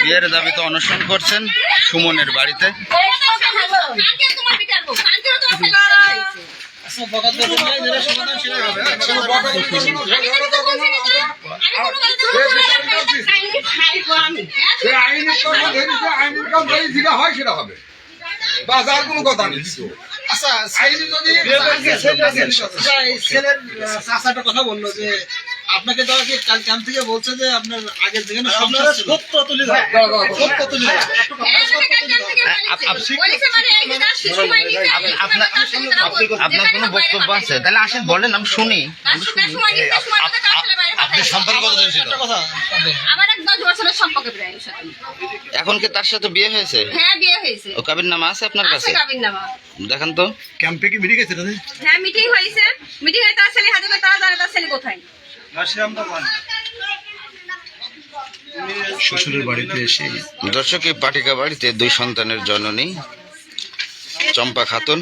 বিয়ের দাবিতে অনশন করছেন সুমনের বাড়িতে। কথা বললো যে আপনাকে তো কাল ক্যাম্প থেকে বলছে যে আপনার আগের যেখানে সত্য তুলে আপনার কোনো বক্তব্য আছে তাহলে আসেন বলেন, আমি শুনি। আপনার সম্পর্ক কত দিন ছিল? আমার এক 10 বছরের সম্পর্ক প্রায় সাথে। এখন কি তার সাথে বিয়ে হয়েছে? হ্যাঁ বিয়ে হয়েছে। ও কাবির নামা আছে আপনার কাছে? আছে কাবির নামা। দেখেন তো। ক্যাম্পে কি মিটিং গেছে? হ্যাঁ মিটিং হয়েছে। মিটিং এ তার ছেলে হাজবে, তারা জানে তার ছেলে কোথায়। শ্বশুরের বাড়িতে এসে দর্শক, এই পাটিকা বাড়িতে 2 সন্তানের জননী চম্পা খাতুন,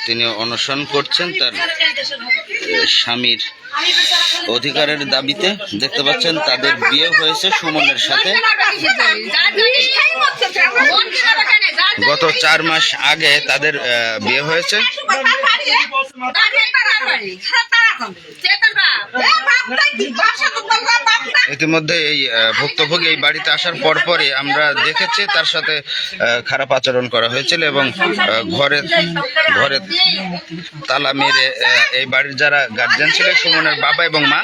তিনি অনশন করছেন তার স্বামীর অধিকারের দাবিতে। দেখতে পাচ্ছেন তাদের বিয়ে হয়েছে সুমনের সাথে গত 4 মাস আগে তাদের বিয়ে হয়েছে। ইতিমধ্যে এই ভুক্তভোগী এই বাড়িতে আসার পরপরই আমরা দেখেছি তার সাথে খারাপ আচরণ করা হয়েছিল এবং ঘরে তালা মেরে এই বাড়ির যারা গার্জিয়ান ছিল, সুমনের বাবা এবং মা,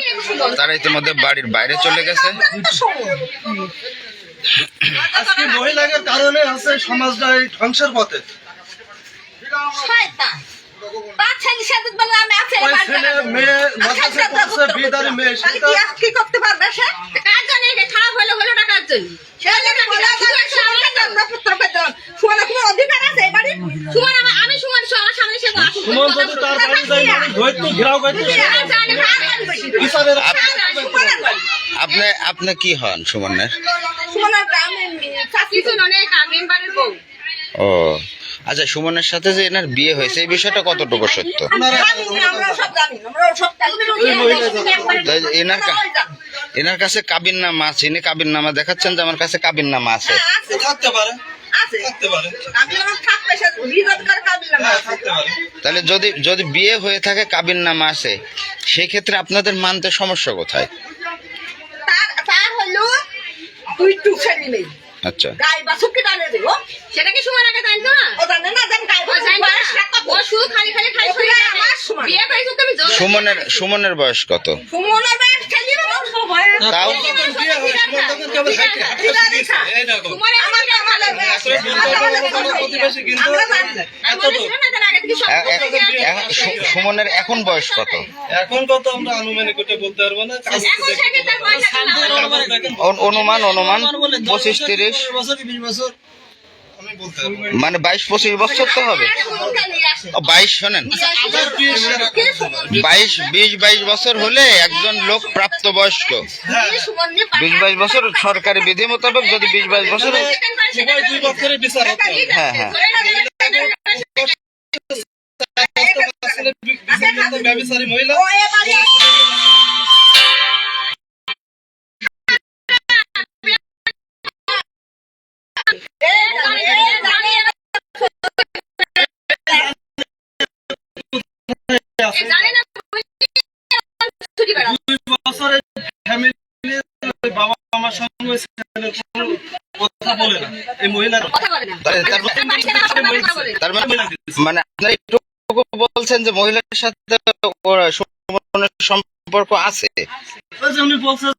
তারা ইতিমধ্যে বাড়ির বাইরে চলে গেছে। আজকে মহিলাদের কারণে আছে সমাজটা এই ধ্বংসের পথে। আপনি কি হন সুমনের? ও আচ্ছা, সুমনের সাথে যে এনার বিয়ে হয়েছে এই বিষয়টা কতটুকু সত্য? এনার কাছে কাবির নামা আছে, ইনি কাবির নামা দেখাচ্ছেন যে আমার কাছে কাবির নামা আছে। তাহলে যদি বিয়ে হয়ে থাকে, কাবির নামা আছে, সেই ক্ষেত্রে আপনাদের মানতে সমস্যা কোথায়? আচ্ছা, সেটা কি সময় আগে জানতো না? সুমনের বয়স কত? তাও সুমনের এখন বয়স কত? এখন কত আমরা আনুমানিক বলতে পারবো না। অনুমান 25-30 মানে 22-25 বছর তো হবে। 22 শোনেন, 20-22 বছর হলে একজন লোক প্রাপ্তবয়স্ক। 20-22 বছর সরকারি বিধি মোতাবেক, যদি 20-22 বছর, হ্যাঁ হ্যাঁ, মহিলা বাবা আমার সঙ্গে কথা বলে না, এই মহিলার মানে আপনারা একটু বলছেন যে মহিলার সাথে সম্পর্ক আছে। উনি বলছেন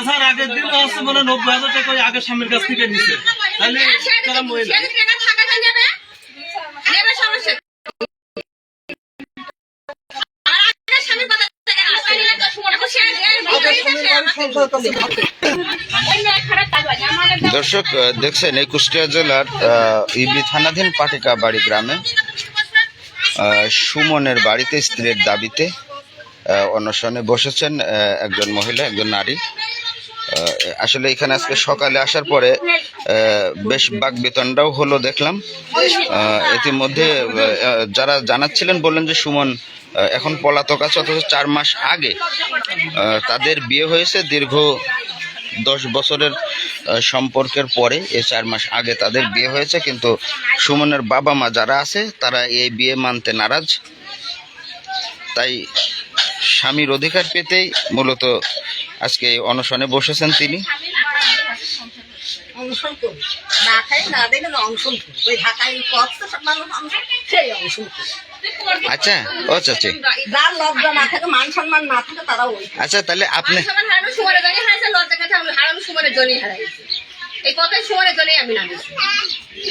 আসার আগের দিন আসছে মানে 90,000 টাকা আগের স্বামীর কাছ থেকে নিচ্ছে। তাহলে তারা মহিলা দর্শক দেখছেন, এই কুষ্টিয়া জেলার ইবলি থানাধীন পাটিকা বাড়ি গ্রামে সুমনের বাড়িতে স্ত্রীর দাবিতে অনশনে বসেছেন একজন মহিলা, একজন নারী। আসলে এখানে আজকে সকালে আসার পরে বেশ বাকবেতনটাও হলো দেখলাম। ইতিমধ্যে যারা জানাচ্ছিলেন বললেন যে সুমন এখন পলাতক আছে, অথচ 4 মাস আগে তাদের বিয়ে হয়েছে। দীর্ঘ 10 বছরের সম্পর্কের পরে এই 4 মাস আগে তাদের বিয়ে হয়েছে, কিন্তু সুমনের বাবা মা যারা আছে তারা এই বিয়ে মানতে নারাজ। তাই স্বামীর অধিকার পেতেই মূলত আজকে এই অনশনে বসেছেন তিনি। অংশন করি না খাই না দেখে অংশন করি ওই ঢাকায় কষ্ট মানুষ অংশন সেই অংশন করি। আচ্ছা আচ্ছা আচ্ছা যার লজ্জা না থাকে মান সম্মান না থাকে তারা ওই আচ্ছা, তাহলে আপনি হারানো সুমনের জন্য হারাইছে, লজ্জা কথা হারানো সুমনের জন্যই হারাইছে। এই কথাই সুমনের জন্যই আমি নামিয়েছি।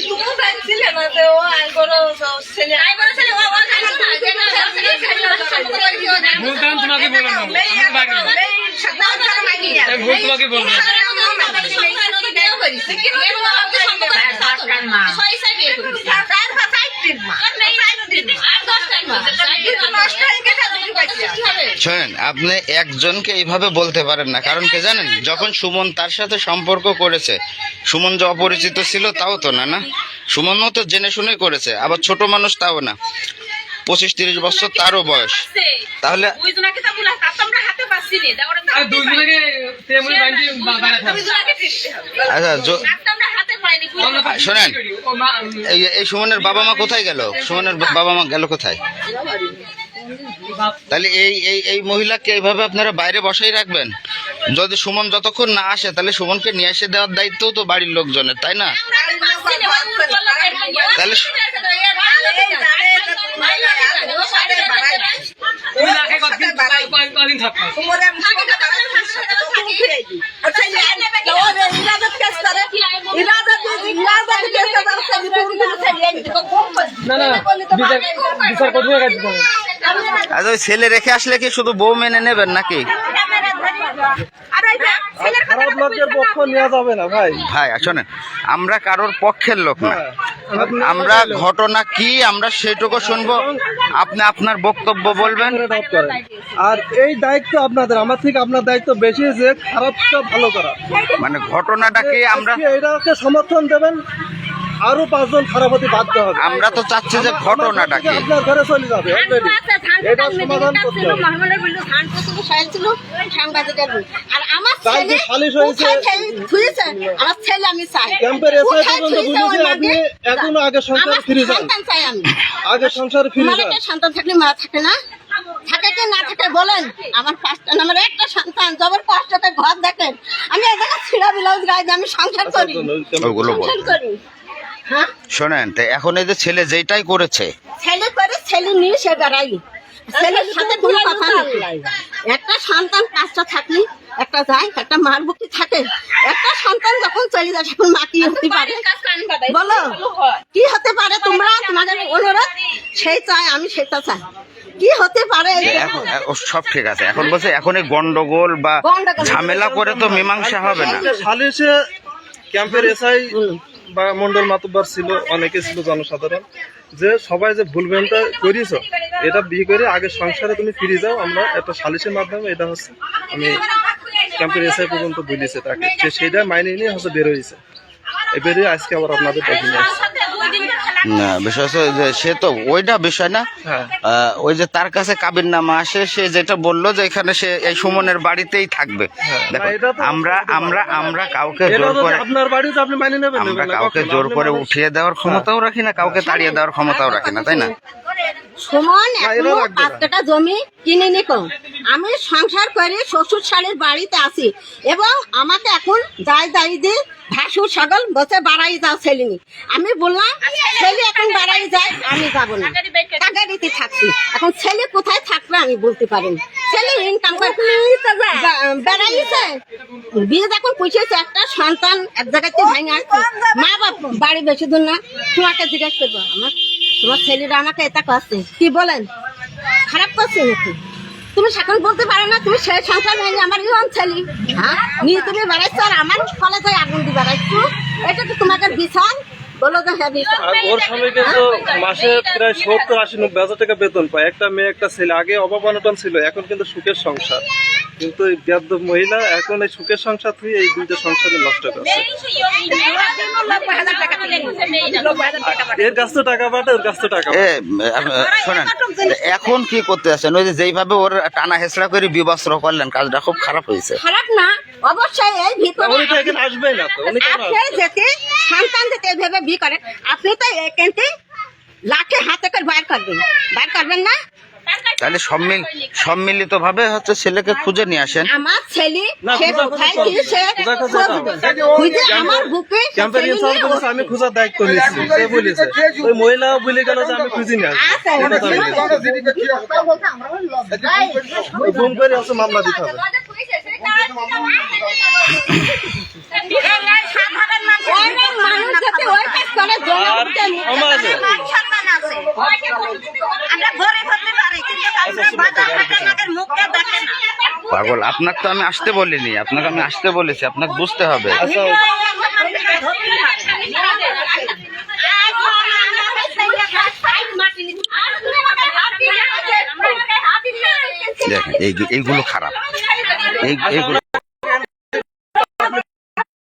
তুমিও জানছিলে না যে ও আইগরো ছেলে তাই বলেছে ও জানো না যে না ছেলে সম্পর্ক করে দিও না। ভুলটা তোমাকে বলবো না, ভুল তোমাকে বলবো না। শোনেন, আপনি একজনকে এইভাবে বলতে পারেন না, কারণ কে জানেন, যখন সুমন তার সাথে সম্পর্ক করেছে, সুমন যে অপরিচিত ছিল তাও তো না, না সুমনও তো জেনে শুনে করেছে, আবার ছোট মানুষ তাও না, 25-30 বছর তারও বয়স। তাহলে আর দুজনকে তেমনি বাইন্ডি বাড়া থাকে। আচ্ছা শোনেন, এই সুমনের বাবা মা কোথায় গেল? সুমনের বাবা মা গেল কোথায়? তাহলে এই মহিলাকে এইভাবে আপনারা বাইরে বসাই রাখবেন? যদি সুমন যতক্ষণ না আসে তাহলে সুমনকে নিয়ে এসে দেওয়ার দায়িত্বও তো বাড়ির লোকজনের, তাই না? তাহলে ওই লাখে কদিন থাকবে। না না বিচার করতে হবে। আচ্ছা, ওই ছেলে রেখে আসলে কি শুধু বউ মেনে নেবেন নাকি? খারাপ লোকের পক্ষ নেওয়া যাবে না ভাই। ভাই শোনেন, আমরা কারোর পক্ষের লোক না, আমরা ঘটনা কি আমরা সেটুকু শুনবো, আপনি আপনার বক্তব্য বলবেন। আর এই দায়িত্ব আপনাদের, আমার থেকে আপনার দায়িত্ব বেশি যে খারাপটা ভালো করা। মানে ঘটনাটা কি আমরা এটাকে সমর্থন দেবেন, আরো 5 জন খারাপ হতে বাধ্য হবে। আমরা তো চাচ্ছি যে ঘটনাটা কি আপনার ঘরে চলে যাবে, এটা সমাধান করতে হবে। সালিশ হয়েছে, আমার ছেলে আমি চাই ক্যাম্পের এসআই পর্যন্ত বুঝেছি আপনি এখনো আগে সংসারে ফিরে যান, সন্তান চাই আমি। আগে সংসারে ফিরে যান। একটা সন্তান থাকলে মা থাকে না, থাকে কি না থাকে বলেন? আমার 5টা আমার একটা সন্তান, জবর কষ্টতে ঘর দেখেন, আমি এক জায়গায় ছিঁড়া ব্লাউজ গায়ে দিয়ে আমি সংসার করি, ওগুলো বল। সংসার করি। হ্যাঁ, শোনেন, তো এখন এই যে ছেলে যেটাই করেছে, ছেলে করে ছেলে নিয়ে সে বেড়াই, ছেলের সাথে কোনো কথা নেই। একটা সন্তান 5টা থাকলে একটা যায়, একটা মার বুকে থাকে, একটা সন্তান যখন চলে যায় তখন মা কি হতে পারে বলো? কি হতে পারে? তোমরা তোমাদের অনুরোধ সেই চাই, আমি সেটা চাই। কি হতে পারে? এখন সব ঠিক আছে, এখন বলছে এখন এই গন্ডগোল বা ঝামেলা করে তো মীমাংসা হবে না। সালিশে ক্যাম্পের এসআই বা মন্ডল মাতব্বর ছিল, অনেকে ছিল জনসাধারণ, যে সবাই যে ভুলভ্রান্তি করিস, এটা বিয়ে করে আগে সংসারে তুমি ফিরে যাও। আমরা একটা সালিশের মাধ্যমে, এটা হচ্ছে আমি ক্যাম্পের এসআই পর্যন্ত বলেছে তাকে, সে সেটা মাইনে নিয়ে হচ্ছে বেরোইছে, এবারে আজকে আবার আপনাদের দেখে নিয়ে আসছে। না, বিষয় হচ্ছে যে সে তো ওইটা বিষয় না, হ্যাঁ, ওই যে তার কাছে কাবিননামা আসে, সে যেটা বললো যে এখানে সে এই সুমনের বাড়িতেই থাকবে। দেখো, না, এটা তো আমরা কাউকে এটা জোর যদি করে, আপনার বাড়িতে আপনি মাইনে নেবেন, আমরা নেবেন না, কাউকে কখনো। জোর আপনি করে মানুষ। উঠিয়ে দেওয়ার ক্ষমতাও রাখি না, কাউকে তাড়িয়ে দেওয়ার ক্ষমতাও রাখি না, তাই না? সুমন না, এখনো এরা রাখবে না। 5 কাঠা জমি কিনে নিকো, আমি সংসার করে শ্বশুর শালীর বাড়িতে আছি, এবং আমাকে এখন যাই যাই দিয়ে ভাসুর সকল বসে বাড়াই যাও ছেলেনি। আমি বললাম ছেলে এখন বাড়াই যায়, আমি যাবো না, কাগারিতে থাকছি। এখন ছেলে কোথায় থাকবে আমি বলতে পারি না। ছেলে ইনকাম করে বেড়াইছে, বিয়ে যখন পুষেছে, একটা সন্তান এক জায়গাতে ভেঙে আসছে, মা বাপ বাড়ি বেশি দূর না। তোমাকে জিজ্ঞেস করবো, তোমার ছেলেরা আমাকে এটা করছে, কি বলেন? খারাপ করছে নাকি? তুমি সেখানে বলতে পারো না তুমি সেই সংসার ভেঙে আমার ইয়ন ছেলে, হ্যাঁ নিয়ে তুমি বেড়াইছো, আর আমার কলেজে আগুন দিয়ে বেড়াইছো, এটা তো তোমাদের বিচার বলো তো হ্যাঁ বিচার। আর ওর স্বামী কিন্তু মাসে প্রায় 70-80-90,000 টাকা বেতন পায়। একটা মেয়ে একটা ছেলে, আগে অভাব অনটন ছিল, এখন কিন্তু সুখের সংসার। কিন্তু এই বেয়াদব মহিলা এখন এই সুখের সংসার থেকে এই দুইটা সংসারে নষ্ট করছে। এর কাছ তো টাকা পাঠে, ওর কাছ তো টাকা পাঠায়। শোনেন, এখন কি করতে আছেন? ওই যে যেইভাবে ওর টানা হেঁচড়া করে বিবস্ত্র করলেন, কাজটা খুব খারাপ হয়েছে। খারাপ না, অবশ্যই এই ভিতরে উনি তো এখানে আসবেই না তো, উনি কেন আপনি যেতে সন্তান যেতে এভাবে বিয়ে করেন, আপনি তো এখানতে লাঠি হাতে করে বাইর করবেন না? তাহলে সম্মিলিত ভাবে হচ্ছে ছেলেকে খুঁজে নিয়ে আসেন। আমার ছেলে না, সে খোঁজা কোথায় খোঁজা কি সে খোঁজা খোঁজা খুঁজবে। দাও। খুঁজে আমার বুকে ক্যাম্পের ছেলে ইনচার্জ নিয়ে বলেছে আমি খোঁজার দায়িত্ব নিচ্ছি, সে বলেছে। ওই মহিলাও বলে গেল যে আমি খুঁজে নিয়ে আসবো। আচ্ছা, এই কথা বলেছে। ওই গুম করে হচ্ছে মামলা দিতে হবে। অনেক মানুষ যাতে ওই কাজ করে, আর সমাজে পাগল, আপনাকে তো আমি আসতে বলিনি, আপনাকে আমি আসতে বলেছি, আপনাকে বুঝতে হবে। আচ্ছা, দেখেন এইগুলো খারাপ, এইগুলো